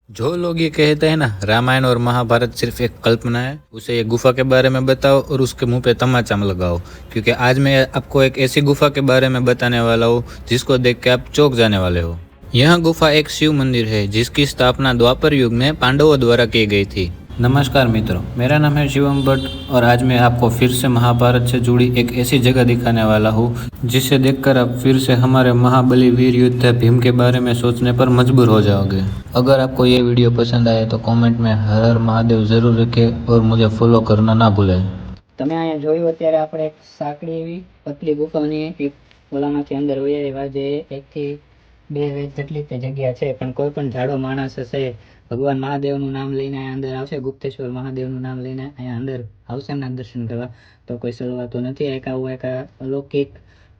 जो लोग ये कहते हैं ना रामायण और महाभारत सिर्फ एक कल्पना है, उसे ये गुफा के बारे में बताओ और उसके मुंह पे तमाचा लगाओ। क्योंकि आज मैं आपको एक ऐसी गुफा के बारे में बताने वाला हूँ जिसको देख के आप चौंक जाने वाले हो। यह गुफा एक शिव मंदिर है जिसकी स्थापना द्वापर युग में पांडवों द्वारा की गई थी। नमस्कार मित्रों, मेरा नाम है शिवम भट्ट और आज मैं आपको फिर से महाभारत से जुड़ी एक ऐसी जगह दिखाने वाला हूँ जिसे देखकर आप फिर से हमारे महाबली वीर योद्धा भीम के बारे में सोचने पर मजबूर हो जाओगे। अगर आपको ये वीडियो पसंद आए तो कमेंट में हर हर महादेव जरूर रखें और मुझे फॉलो करना ना भूलें। તમે અહીંયા જોયું અત્યારે આપણે એક સાંકડી એવી પતલી ગુફાની એક ઓલામાંથી અંદર વહી આવ્યા જે 1 થી 2 વેધ જેટલી તે જગ્યા છે, પણ કોઈ પણ જાડો માણસ હશે ભગવાન મહાદેવનું નામ લઈને અહીંયા અંદર આવશે, ગુપ્તેશ્વર મહાદેવનું નામ લઈને અહીંયા અંદર આવશે એમના દર્શન કરવા તો કોઈ સળવાતો નથી। એક આવું એક અલૌકિક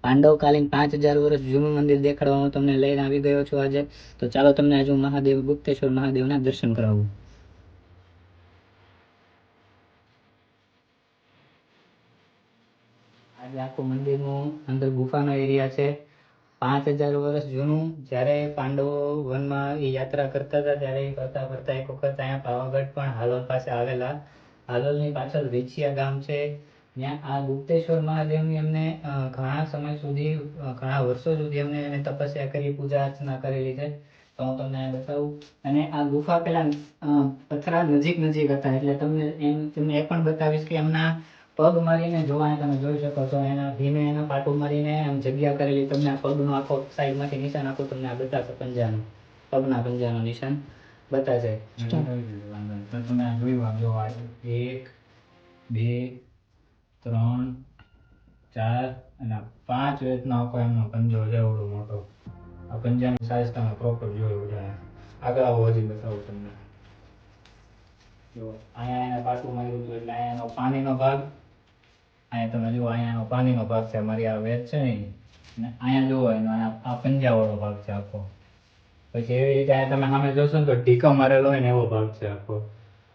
પાંડવકાલીન 5000 વર્ષ જૂનું મંદિર દેખાડવા હું તમને લઈને આવી ગયો છું આજે। તો ચાલો તમને આજે હું મહાદેવ ગુપ્તેશ્વર મહાદેવના દર્શન કરાવું। આજે આખું મંદિરનું અંદર ગુફાનો એરિયા છે। 5000 વર્ષ જૂનું। જ્યારે પાંડવો વનમાં એ યાત્રા કરતા હતા ત્યારે કરતા કરતા એક વખત અહીંયા પાવાગઢ પણ હાલોલ પાસે આવેલા। હાલોલની પાછળ વેચિયા ગામ છે, ત્યાં આ ગુપ્તેશ્વર મહાદેવની એમને ઘણા સમય સુધી ઘણા વર્ષો સુધી એમને તપસ્યા કરી, પૂજા અર્ચના કરેલી છે। તો હું તમને બતાવું। અને આ ગુફા પેલા પથરા નજીક હતા એટલે તમને એ પણ બતાવીશ કે એમના પગ મારીને જોવા તમે જોઈ શકો છો, એના ભીમે એના પાટું મારીને એમ જગ્યા કરેલી। તમને આ પગનો આખો સાઈડમાંથી નિશાન આખું તમને આ બતાવશે, પંજાનું પગના પંજાનું નિશાન બતાવશે। તો તમે આ જોયું, આમ જો 1 2 3 4 અને 5 વેતનો આખો એમનો પંજો છે, એવડો મોટો। આ પંજાની સાઈઝ તમે પ્રોપર જોયું છે। આગળ આવો હજી બતાવું તમને। જો અહીંયા એને પાટું માર્યું હતું એટલે અહીંયા એનો પાણીનો ભાગ, અહીંયા તમે જુઓ અહીંયાનો પાણીનો ભાગ છે, મારી આ વેત છે ને, અને અહીંયા જુઓ એનો આ પંજાવાળો ભાગ છે આખો। પછી એવી રીતે તમે સામે જોશો ને તો ઢીકો મારેલો હોય ને એવો ભાગ છે આખો।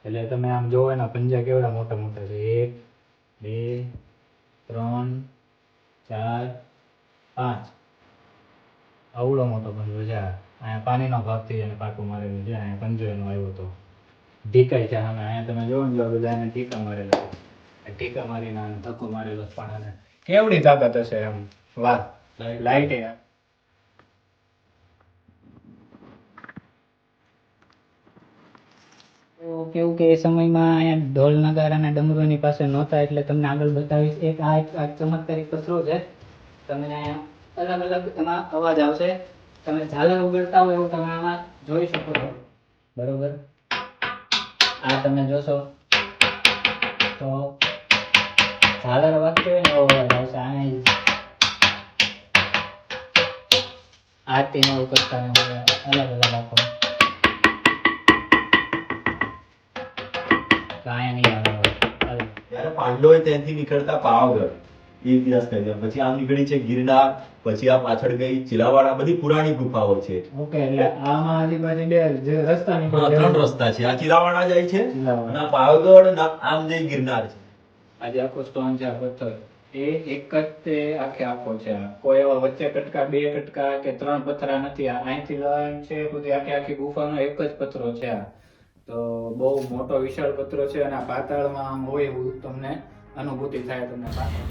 એટલે તમે આમ જોવો એના પંજા કેવડા મોટા મોટા છે। 1 2 3 4 5 આવડો મોટો પંજો છે। અહીંયા પાણીનો ભાગથી એને પાટું મારેલું છે, અહીંયા પંજો એનો આવ્યો હતો, ઢીકાઈ છે સામે। અહીંયા તમે જોવો ને બધા એને ટીકા મારેલા, ટીકા મારીને ધક્કો મારેલો પાણાને, કેવડી તાકાત હશે એમ। વાહ, લાઈટ કેવું કે એ સમયમાં અહીંયા ઢોલ નગારા અને ડમરુની પાસે નહોતા એટલે તમને આગળ બતાવીશ। એક આ ચમત્કારી પથરો છે, તમને અહીંયા અલગ અલગ એમાં અવાજ આવશે, તમે ઝાલર ઉગડતા હોય એવું તમે આમાં જોઈ શકો છો, બરોબર। આ તમે જોશો તો ઝાલર વાગતી હોય ને એવો અવાજ આવશે। આરતીનો એવું કરતા અલગ અલગ આખો અહીંયા નહીં આવે। ત્યારે પાંડવોએ ત્યાંથી નીકળતા પાવાગઢ એ ઇતિહાસ કહી દે, પછી આમ નીકળી છે ગિરનાર, પછી આ પાછળ ગઈ ચિલાવાડા, બધી પુરાણી ગુફાઓ છે। ઓકે, એટલે આમાં હજી પછી બે જે રસ્તા નીકળે, 3 રસ્તા છે। આ ચિલાવાડા જાય છે અને આ પાવાગઢ અને આમ જઈ ગિરનાર છે। આજે આખો સ્ટોન છે, આ પથ્થર એ એક જ તે આખો છે, કોઈ એવા વચ્ચે કટકા 2 કટકા કે 3 પથરા નથી। આ અહીંથી લઈને છે બધી આખી ગુફાનો એક જ પથરો છે। આ તો બહુ મોટો વિશાળ પથરો છે અને આ પાતાળમાં આમ હોય એવું તમને अनुभूति થાય તમને।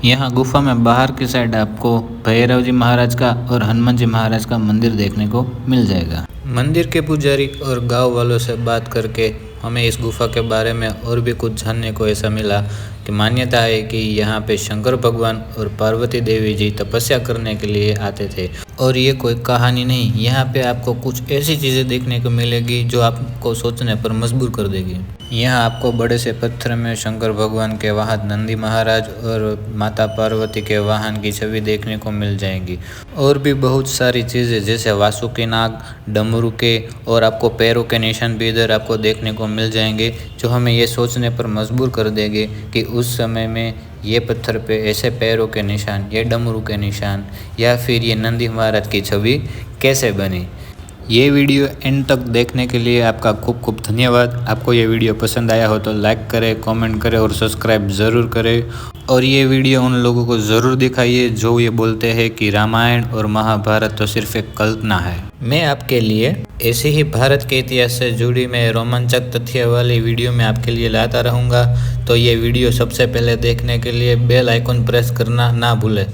यहाँ गुफा में बाहर की साइड आपको भैरव जी महाराज का और हनुमान जी महाराज का मंदिर देखने को मिल जाएगा। मंदिर के पुजारी और गांव वालों से बात करके हमें इस गुफा के बारे में और भी कुछ जानने को ऐसा मिला कि मान्यता है कि यहाँ पे शंकर भगवान और पार्वती देवी जी तपस्या करने के लिए आते थे। और ये कोई कहानी नहीं, यहाँ पे आपको कुछ ऐसी चीज़ें देखने को मिलेगी जो आपको सोचने पर मजबूर कर देगी। यहाँ आपको बड़े से पत्थर में शंकर भगवान के वाहन नंदी महाराज और माता पार्वती के वाहन की छवि देखने को मिल जाएगी। और भी बहुत सारी चीज़ें जैसे वासुकी नाग, डमरू के और आपको पैरों के निशान भी इधर आपको देखने को मिल जाएंगे, जो हमें ये सोचने पर मजबूर कर देंगे कि उस समय में ये पत्थर पे ऐसे पैरों के निशान, ये डमरू के निशान या फिर ये नंदी महाराज की छवि कैसे बनी। ये वीडियो एंड तक देखने के लिए आपका खूब खूब धन्यवाद। आपको ये वीडियो पसंद आया हो तो लाइक करें, कमेंट करें और सब्सक्राइब ज़रूर करें। और ये वीडियो उन लोगों को ज़रूर दिखाइए जो ये बोलते हैं कि रामायण और महाभारत तो सिर्फ एक कल्पना है। मैं आपके लिए ऐसे ही भारत के इतिहास से जुड़ी मैं रोमांचक तथ्य वाली वीडियो मैं आपके लिए लाता रहूँगा। तो ये वीडियो सबसे पहले देखने के लिए बेल आइकन प्रेस करना ना भूलें।